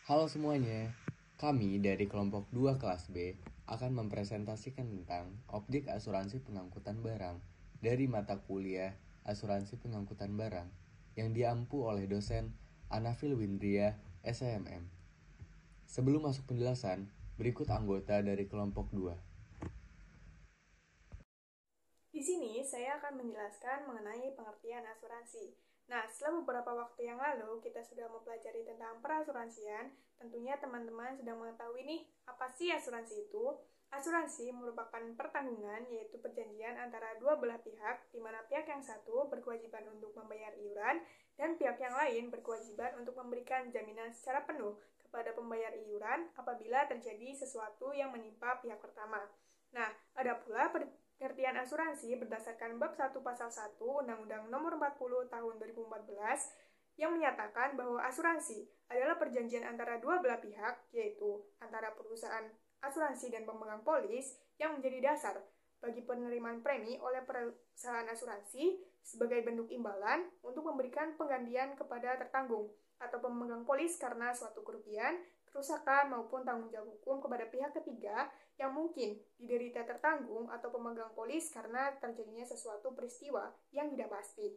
Halo semuanya, kami dari kelompok 2 kelas B akan mempresentasikan tentang objek asuransi pengangkutan barang dari mata kuliah asuransi pengangkutan barang yang diampu oleh dosen Anafil Windria, SMM. Sebelum masuk penjelasan, berikut anggota dari kelompok 2. Di sini saya akan menjelaskan mengenai pengertian asuransi. Nah, setelah beberapa waktu yang lalu kita sudah mempelajari tentang perasuransian, tentunya teman-teman sudah mengetahui nih, apa sih asuransi itu? Asuransi merupakan pertanggungan, yaitu perjanjian antara dua belah pihak, di mana pihak yang satu berkewajiban untuk membayar iuran, dan pihak yang lain berkewajiban untuk memberikan jaminan secara penuh kepada pembayar iuran apabila terjadi sesuatu yang menimpa pihak pertama. Nah, ada pula pengertian asuransi berdasarkan bab 1 pasal 1 Undang-Undang Nomor 40 Tahun 2014 yang menyatakan bahwa asuransi adalah perjanjian antara dua belah pihak, yaitu antara perusahaan asuransi dan pemegang polis yang menjadi dasar bagi penerimaan premi oleh perusahaan asuransi sebagai bentuk imbalan untuk memberikan penggantian kepada tertanggung atau pemegang polis karena suatu kerugian, kerusakan maupun tanggung jawab hukum kepada pihak ketiga yang mungkin diderita tertanggung atau pemegang polis karena terjadinya sesuatu peristiwa yang tidak pasti.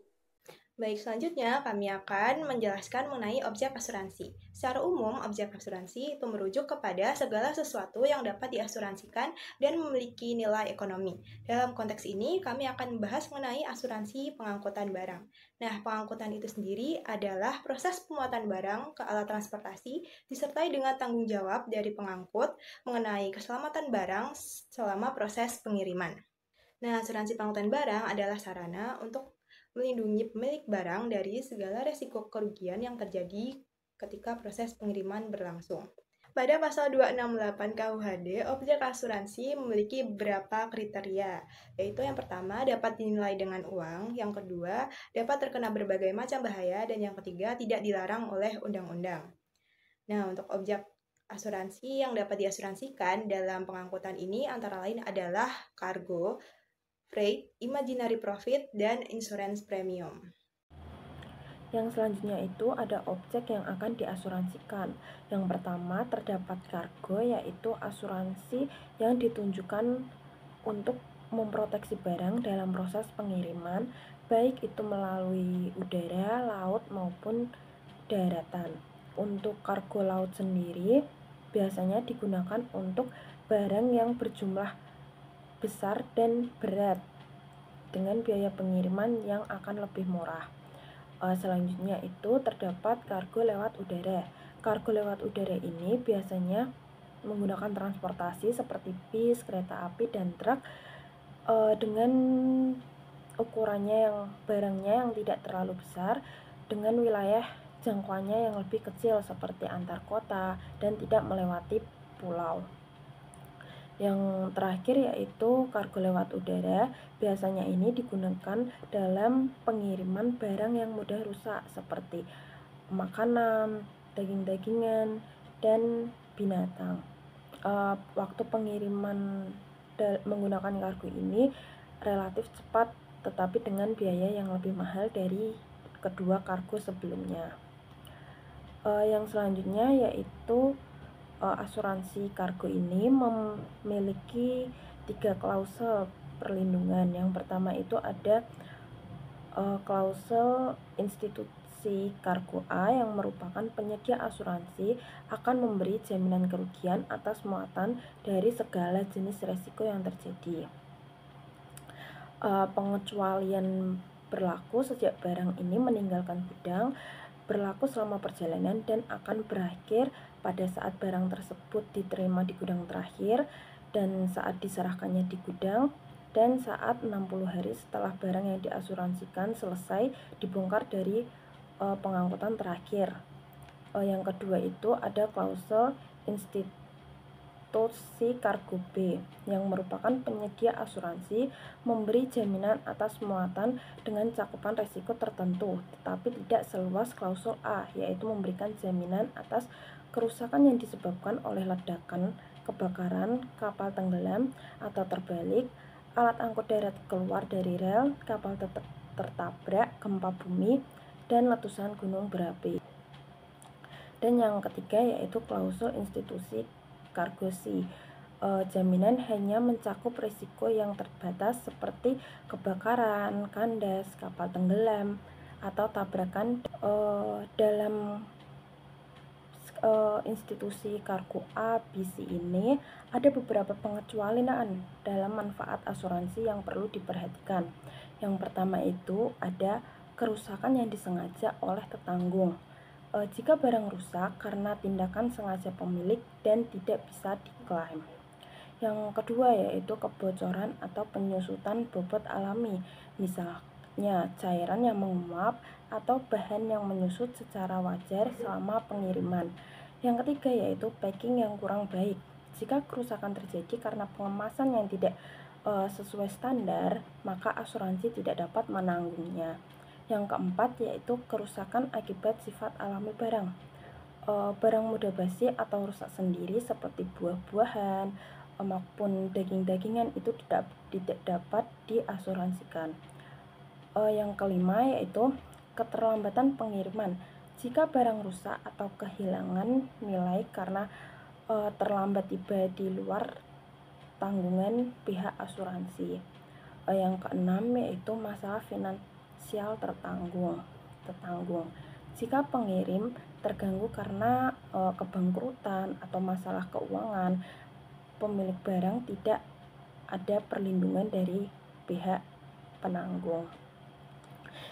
Baik, selanjutnya kami akan menjelaskan mengenai objek asuransi. Secara umum, objek asuransi itu merujuk kepada segala sesuatu yang dapat diasuransikan dan memiliki nilai ekonomi. Dalam konteks ini, kami akan membahas mengenai asuransi pengangkutan barang. Nah, pengangkutan itu sendiri adalah proses pemuatan barang ke alat transportasi disertai dengan tanggung jawab dari pengangkut mengenai keselamatan barang selama proses pengiriman. Nah, asuransi pengangkutan barang adalah sarana untuk melindungi pemilik barang dari segala resiko kerugian yang terjadi ketika proses pengiriman berlangsung. Pada pasal 268 KUHD, objek asuransi memiliki beberapa kriteria, yaitu yang pertama dapat dinilai dengan uang, yang kedua dapat terkena berbagai macam bahaya, dan yang ketiga tidak dilarang oleh undang-undang. Nah, untuk objek asuransi yang dapat diasuransikan dalam pengangkutan ini antara lain adalah kargo, freight, imaginary profit, dan insurance premium. Yang selanjutnya itu ada objek yang akan diasuransikan. Yang pertama terdapat kargo, yaitu asuransi yang ditunjukkan untuk memproteksi barang dalam proses pengiriman, baik itu melalui udara, laut, maupun daratan. Untuk kargo laut sendiri biasanya digunakan untuk barang yang berjumlah besar dan berat dengan biaya pengiriman yang akan lebih murah. Selanjutnya itu terdapat kargo lewat udara. Kargo lewat udara ini biasanya menggunakan transportasi seperti bis, kereta api, dan truk dengan ukurannya yang barangnya yang tidak terlalu besar, dengan wilayah jangkauannya yang lebih kecil seperti antar kota dan tidak melewati pulau. Yang terakhir yaitu kargo lewat udara. Biasanya ini digunakan dalam pengiriman barang yang mudah rusak seperti makanan, daging-dagingan, dan binatang. Waktu pengiriman menggunakan kargo ini relatif cepat, tetapi dengan biaya yang lebih mahal dari kedua kargo sebelumnya. Yang selanjutnya yaitu asuransi kargo ini memiliki 3 klausul perlindungan. Yang pertama itu ada klausul institusi kargo A yang merupakan penyedia asuransi akan memberi jaminan kerugian atas muatan dari segala jenis resiko yang terjadi. Pengecualian berlaku sejak barang ini meninggalkan gudang, berlaku selama perjalanan, dan akan berakhir pada saat barang tersebut diterima di gudang terakhir, dan saat diserahkannya di gudang, dan saat 60 hari setelah barang yang diasuransikan selesai dibongkar dari pengangkutan terakhir. Yang kedua itu ada klausul institusi kargo B yang merupakan penyedia asuransi memberi jaminan atas muatan dengan cakupan risiko tertentu, tetapi tidak seluas klausul A, yaitu memberikan jaminan atas kerusakan yang disebabkan oleh ledakan, kebakaran, kapal tenggelam atau terbalik, alat angkut darat keluar dari rel, kapal tertabrak, gempa bumi, dan letusan gunung berapi. Dan yang ketiga yaitu klausul institusi kargosi. Jaminan hanya mencakup risiko yang terbatas seperti kebakaran, kandas, kapal tenggelam, atau tabrakan. Dalam institusi kargo A, B, C ini ada beberapa pengecualian dalam manfaat asuransi yang perlu diperhatikan. Yang pertama itu ada kerusakan yang disengaja oleh tetanggung. Jika barang rusak karena tindakan sengaja pemilik dan tidak bisa diklaim. Yang kedua yaitu kebocoran atau penyusutan bobot alami, misalnya cairan yang menguap atau bahan yang menyusut secara wajar selama pengiriman. Yang ketiga yaitu packing yang kurang baik. Jika kerusakan terjadi karena pengemasan yang tidak sesuai standar, maka asuransi tidak dapat menanggungnya. Yang keempat yaitu kerusakan akibat sifat alami barang. Barang mudah basi atau rusak sendiri seperti buah-buahan maupun daging-dagingan itu tidak dapat diasuransikan. Yang kelima yaitu keterlambatan pengiriman. Jika barang rusak atau kehilangan nilai karena terlambat tiba di luar tanggungan pihak asuransi. Yang keenam yaitu masalah finansial tertanggung. Jika pengirim terganggu karena kebangkrutan atau masalah keuangan, pemilik barang tidak ada perlindungan dari pihak penanggung.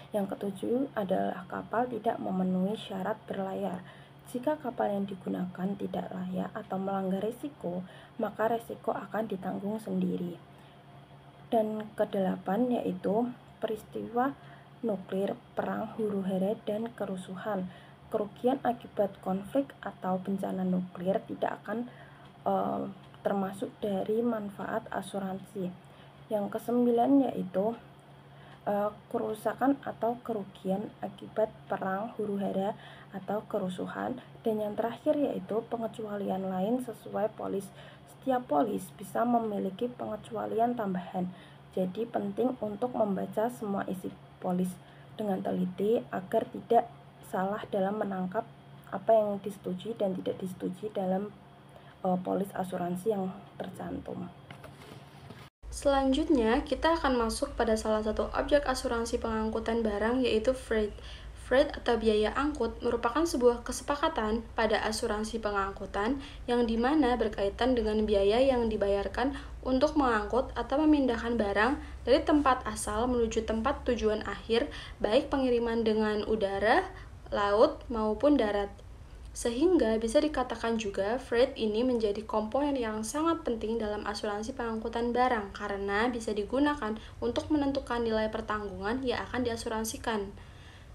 Yang ketujuh adalah kapal tidak memenuhi syarat berlayar. Jika kapal yang digunakan tidak layak atau melanggar risiko, maka risiko akan ditanggung sendiri. Dan kedelapan yaitu peristiwa nuklir, perang, huru-hara, dan kerusuhan. Kerugian akibat konflik atau bencana nuklir tidak akan termasuk dari manfaat asuransi. Yang kesembilan yaitu kerusakan atau kerugian akibat perang, huru-hara, atau kerusuhan. Dan yang terakhir yaitu pengecualian lain sesuai polis. Setiap polis bisa memiliki pengecualian tambahan. Jadi penting untuk membaca semua isi polis dengan teliti agar tidak salah dalam menangkap apa yang disetujui dan tidak disetujui dalam polis asuransi yang tercantum. Selanjutnya, kita akan masuk pada salah satu objek asuransi pengangkutan barang yaitu freight. Freight atau biaya angkut merupakan sebuah kesepakatan pada asuransi pengangkutan yang dimana berkaitan dengan biaya yang dibayarkan untuk mengangkut atau memindahkan barang dari tempat asal menuju tempat tujuan akhir, baik pengiriman dengan udara, laut, maupun darat. Sehingga bisa dikatakan juga freight ini menjadi komponen yang sangat penting dalam asuransi pengangkutan barang karena bisa digunakan untuk menentukan nilai pertanggungan yang akan diasuransikan.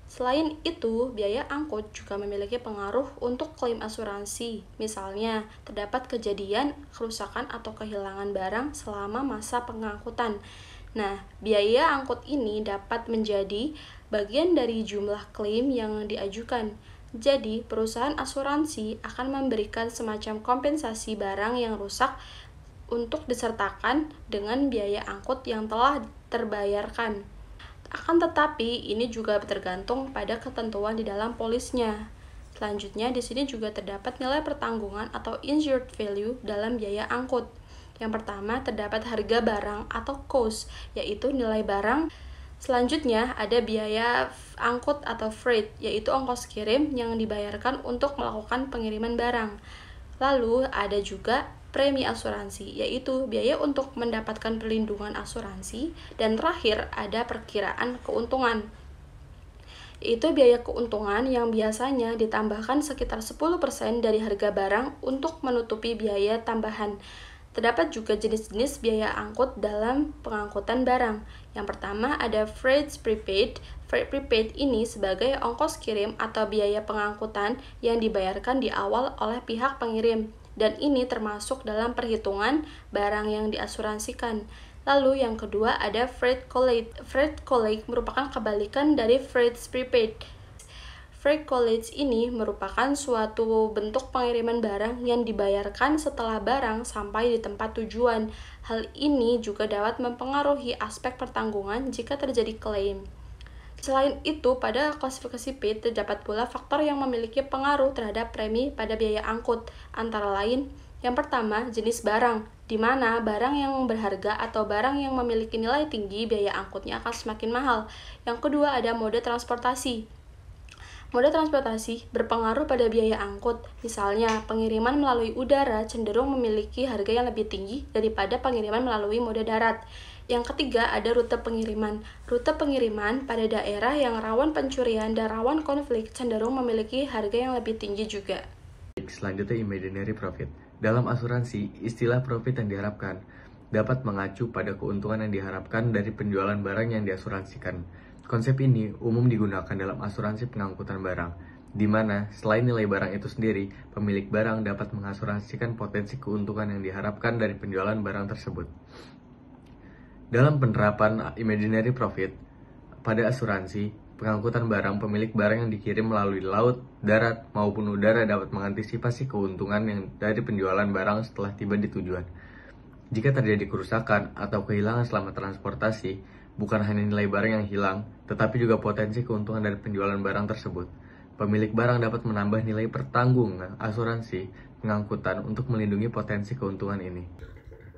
Selain itu, biaya angkut juga memiliki pengaruh untuk klaim asuransi. Misalnya, terdapat kejadian, kerusakan atau kehilangan barang selama masa pengangkutan. Nah, biaya angkut ini dapat menjadi bagian dari jumlah klaim yang diajukan. Jadi, perusahaan asuransi akan memberikan semacam kompensasi barang yang rusak untuk disertakan dengan biaya angkut yang telah terbayarkan. Akan tetapi, ini juga tergantung pada ketentuan di dalam polisnya. Selanjutnya, di sini juga terdapat nilai pertanggungan atau insured value dalam biaya angkut. Yang pertama, terdapat harga barang atau cost, yaitu nilai barang. Selanjutnya, ada biaya angkut atau freight, yaitu ongkos kirim yang dibayarkan untuk melakukan pengiriman barang. Lalu, ada juga premi asuransi, yaitu biaya untuk mendapatkan perlindungan asuransi. Dan terakhir, ada perkiraan keuntungan, yaitu biaya keuntungan yang biasanya ditambahkan sekitar 10% dari harga barang untuk menutupi biaya tambahan. Terdapat juga jenis-jenis biaya angkut dalam pengangkutan barang. Yang pertama ada freight prepaid. Freight prepaid ini sebagai ongkos kirim atau biaya pengangkutan yang dibayarkan di awal oleh pihak pengirim. Dan ini termasuk dalam perhitungan barang yang diasuransikan. Lalu yang kedua ada freight collect. Freight collect merupakan kebalikan dari freight prepaid. Freight collect ini merupakan suatu bentuk pengiriman barang yang dibayarkan setelah barang sampai di tempat tujuan. Hal ini juga dapat mempengaruhi aspek pertanggungan jika terjadi klaim. Selain itu, pada klasifikasi P terdapat pula faktor yang memiliki pengaruh terhadap premi pada biaya angkut, antara lain yang pertama, jenis barang, di mana barang yang berharga atau barang yang memiliki nilai tinggi biaya angkutnya akan semakin mahal. Yang kedua, ada mode transportasi. Mode transportasi berpengaruh pada biaya angkut. Misalnya, pengiriman melalui udara cenderung memiliki harga yang lebih tinggi daripada pengiriman melalui mode darat. Yang ketiga, ada rute pengiriman. Rute pengiriman pada daerah yang rawan pencurian dan rawan konflik cenderung memiliki harga yang lebih tinggi juga. Selanjutnya, imaginary profit. Dalam asuransi, istilah profit yang diharapkan dapat mengacu pada keuntungan yang diharapkan dari penjualan barang yang diasuransikan. Konsep ini umum digunakan dalam asuransi pengangkutan barang, di mana selain nilai barang itu sendiri, pemilik barang dapat mengasuransikan potensi keuntungan yang diharapkan dari penjualan barang tersebut. Dalam penerapan imaginary profit pada asuransi pengangkutan barang, pemilik barang yang dikirim melalui laut, darat, maupun udara dapat mengantisipasi keuntungan yang dari penjualan barang setelah tiba di tujuan. Jika terjadi kerusakan atau kehilangan selama transportasi, bukan hanya nilai barang yang hilang, tetapi juga potensi keuntungan dari penjualan barang tersebut. Pemilik barang dapat menambah nilai pertanggungan asuransi pengangkutan untuk melindungi potensi keuntungan ini.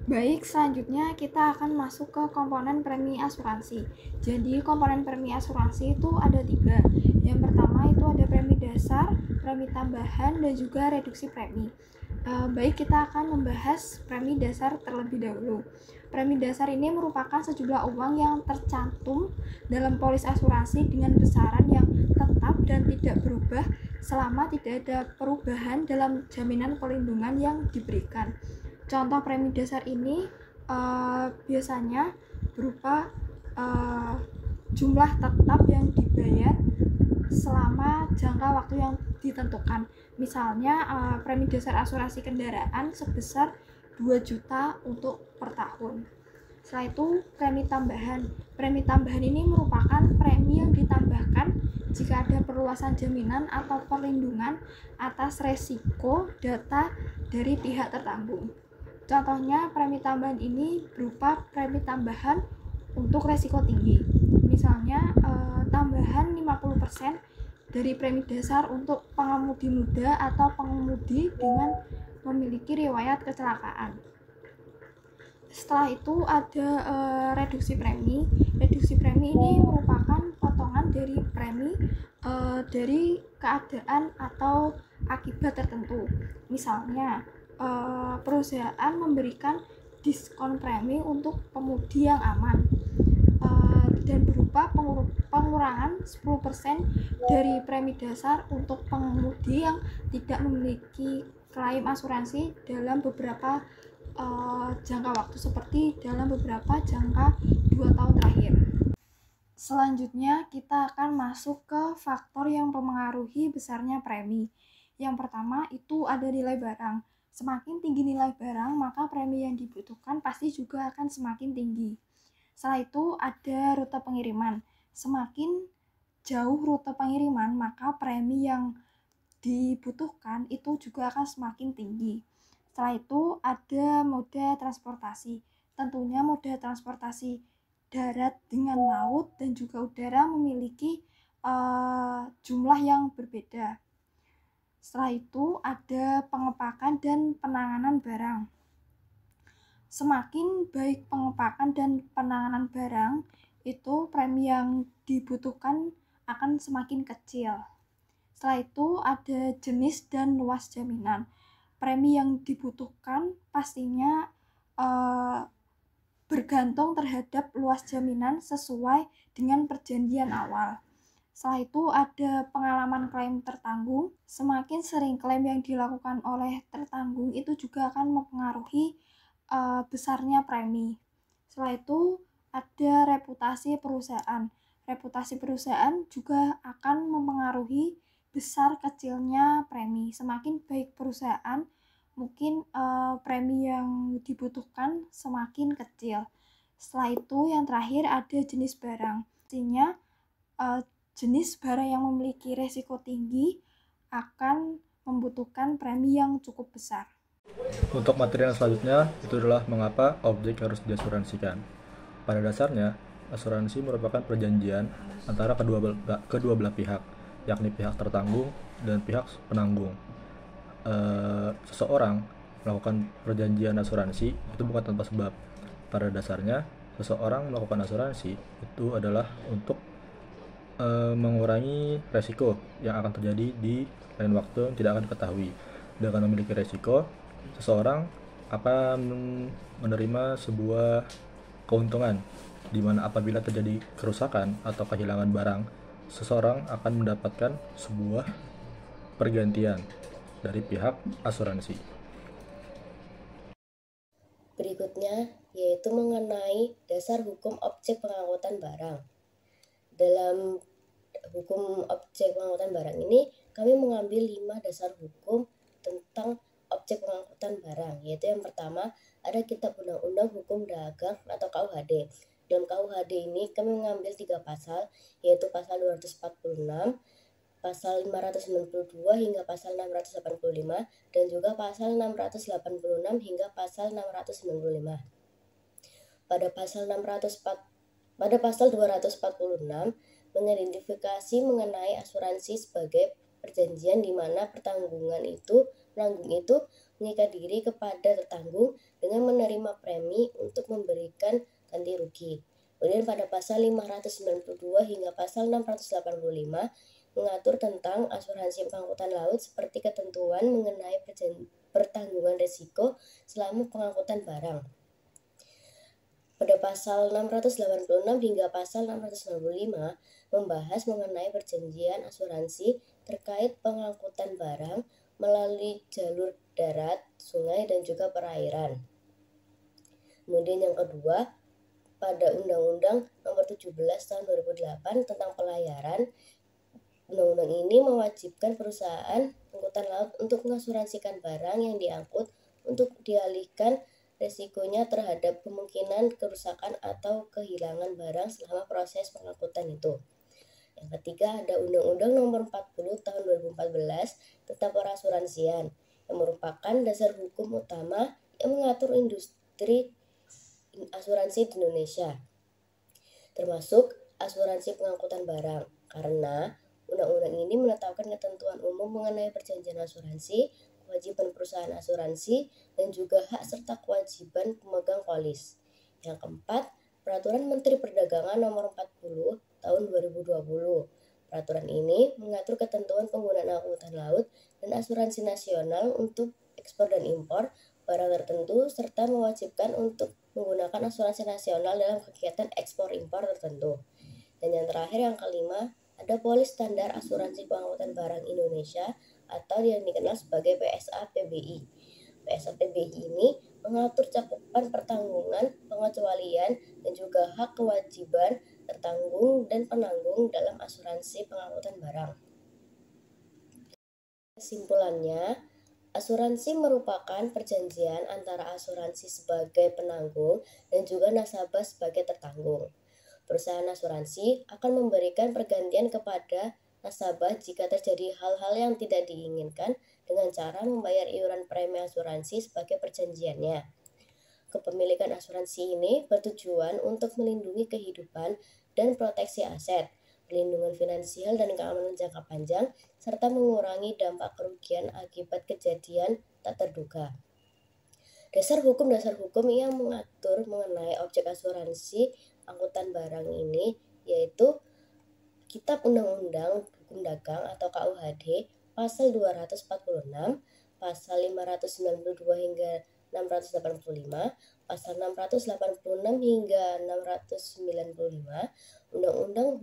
Baik, selanjutnya kita akan masuk ke komponen premi asuransi. Jadi komponen premi asuransi itu ada 3. Yang pertama itu ada premi dasar, premi tambahan, dan juga reduksi premi. Baik, kita akan membahas premi dasar terlebih dahulu. Premi dasar ini merupakan sejumlah uang yang tercantum dalam polis asuransi dengan besaran yang tetap dan tidak berubah selama tidak ada perubahan dalam jaminan perlindungan yang diberikan. Contoh premi dasar ini biasanya berupa jumlah tetap yang dibayar selama jangka waktu yang ditentukan. Misalnya premi dasar asuransi kendaraan sebesar 2 juta untuk per tahun. Setelah itu premi tambahan. Premi tambahan ini merupakan premi yang ditambahkan jika ada perluasan jaminan atau perlindungan atas resiko data dari pihak tertanggung. Contohnya premi tambahan ini berupa premi tambahan untuk resiko tinggi. Misalnya tambahan 50% dari premi dasar untuk pengemudi muda atau pengemudi dengan memiliki riwayat kecelakaan. Setelah itu ada reduksi premi. Reduksi premi ini merupakan potongan dari premi dari keadaan atau akibat tertentu. Misalnya perusahaan memberikan diskon premi untuk pemudi yang aman dan berupa pengurangan 10% dari premi dasar untuk pengemudi yang tidak memiliki klaim asuransi dalam beberapa jangka waktu, seperti dalam beberapa jangka 2 tahun terakhir. Selanjutnya kita akan masuk ke faktor yang mempengaruhi besarnya premi. Yang pertama itu ada nilai barang. Semakin tinggi nilai barang, maka premi yang dibutuhkan pasti juga akan semakin tinggi. Setelah itu ada rute pengiriman. Semakin jauh rute pengiriman, maka premi yang dibutuhkan itu juga akan semakin tinggi. Setelah itu ada mode transportasi. Tentunya mode transportasi darat dengan laut dan juga udara memiliki jumlah yang berbeda. Setelah itu ada pengepakan dan penanganan barang. Semakin baik pengepakan dan penanganan barang, itu premi yang dibutuhkan akan semakin kecil. Setelah itu ada jenis dan luas jaminan. Premi yang dibutuhkan pastinya bergantung terhadap luas jaminan sesuai dengan perjanjian awal. Setelah itu ada pengalaman klaim tertanggung. Semakin sering klaim yang dilakukan oleh tertanggung itu juga akan mempengaruhi besarnya premi. Setelah itu ada reputasi perusahaan. Reputasi perusahaan juga akan mempengaruhi besar kecilnya premi. Semakin baik perusahaan, mungkin premi yang dibutuhkan semakin kecil. Setelah itu yang terakhir ada jenis barang. Artinya jenis barang yang memiliki resiko tinggi akan membutuhkan premi yang cukup besar. Untuk materi yang selanjutnya, itu adalah mengapa objek harus diasuransikan. Pada dasarnya, asuransi merupakan perjanjian antara kedua belah pihak, yakni pihak tertanggung dan pihak penanggung. Seseorang melakukan perjanjian asuransi itu bukan tanpa sebab. Pada dasarnya, seseorang melakukan asuransi itu adalah untuk mengurangi resiko yang akan terjadi di lain waktu yang tidak akan diketahui. Dengan memiliki resiko, seseorang akan menerima sebuah keuntungan, di mana apabila terjadi kerusakan atau kehilangan barang, seseorang akan mendapatkan sebuah pergantian dari pihak asuransi. Berikutnya yaitu mengenai dasar hukum objek pengangkutan barang. Dalam hukum objek pengangkutan barang ini, kami mengambil 5 dasar hukum tentang objek pengangkutan barang, yaitu yang pertama ada Kitab Undang-Undang Hukum Dagang atau KUHD. Dalam KUHD ini kami mengambil 3 pasal, yaitu pasal 246, pasal 592 hingga pasal 685, dan juga pasal 686 hingga pasal 695. Pada pasal 246 mengidentifikasi mengenai asuransi sebagai perjanjian di mana penanggung itu mengikat diri kepada tertanggung dengan menerima premi untuk memberikan ganti rugi. Kemudian pada pasal 592 hingga pasal 685 mengatur tentang asuransi pengangkutan laut seperti ketentuan mengenai pertanggungan risiko selama pengangkutan barang. Pada pasal 686 hingga pasal 695 membahas mengenai perjanjian asuransi terkait pengangkutan barang melalui jalur darat, sungai, dan juga perairan. Kemudian yang kedua, pada Undang-Undang Nomor 17 Tahun 2008 tentang pelayaran, undang-undang ini mewajibkan perusahaan angkutan laut untuk mengasuransikan barang yang diangkut untuk dialihkan resikonya terhadap kemungkinan kerusakan atau kehilangan barang selama proses pengangkutan itu. Yang ketiga ada Undang-Undang Nomor 40 Tahun 2014 tentang perasuransian yang merupakan dasar hukum utama yang mengatur industri asuransi di Indonesia, termasuk asuransi pengangkutan barang, karena undang-undang ini menetapkan ketentuan umum mengenai perjanjian asuransi, kewajiban perusahaan asuransi, dan juga hak serta kewajiban pemegang polis. Yang keempat, Peraturan Menteri Perdagangan Nomor 40 Tahun 2020. Peraturan ini mengatur ketentuan penggunaan angkutan laut dan asuransi nasional untuk ekspor dan impor barang tertentu serta mewajibkan untuk menggunakan asuransi nasional dalam kegiatan ekspor impor tertentu. Dan yang terakhir yang kelima, ada Polis Standar Asuransi Pengangkutan Barang Indonesia atau yang dikenal sebagai PSA-PBI. PSA-PBI ini mengatur cakupan pertanggungan, pengecualian, dan juga hak kewajiban tertanggung dan penanggung dalam asuransi pengangkutan barang. Kesimpulannya, asuransi merupakan perjanjian antara asuransi sebagai penanggung dan juga nasabah sebagai tertanggung. Perusahaan asuransi akan memberikan pergantian kepada nasabah jika terjadi hal-hal yang tidak diinginkan dengan cara membayar iuran premi asuransi sebagai perjanjiannya. Kepemilikan asuransi ini bertujuan untuk melindungi kehidupan dan proteksi aset, perlindungan finansial dan keamanan jangka panjang, serta mengurangi dampak kerugian akibat kejadian tak terduga. Dasar hukum yang mengatur mengenai objek asuransi angkutan barang ini yaitu Kitab Undang-Undang Hukum Dagang atau KUHD pasal 246, pasal 592 hingga 685, pasal 686 hingga 695, Undang-Undang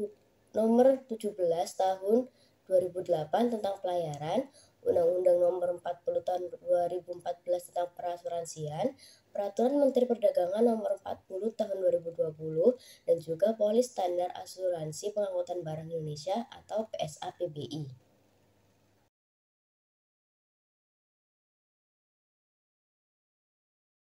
Nomor 17 Tahun 2008 tentang pelayaran, Undang-Undang Nomor 40 Tahun 2014 tentang perasuransian, Peraturan Menteri Perdagangan Nomor 40 Tahun 2020, dan juga Polis Standar Asuransi Pengangkutan Barang Indonesia atau PSA-PBI.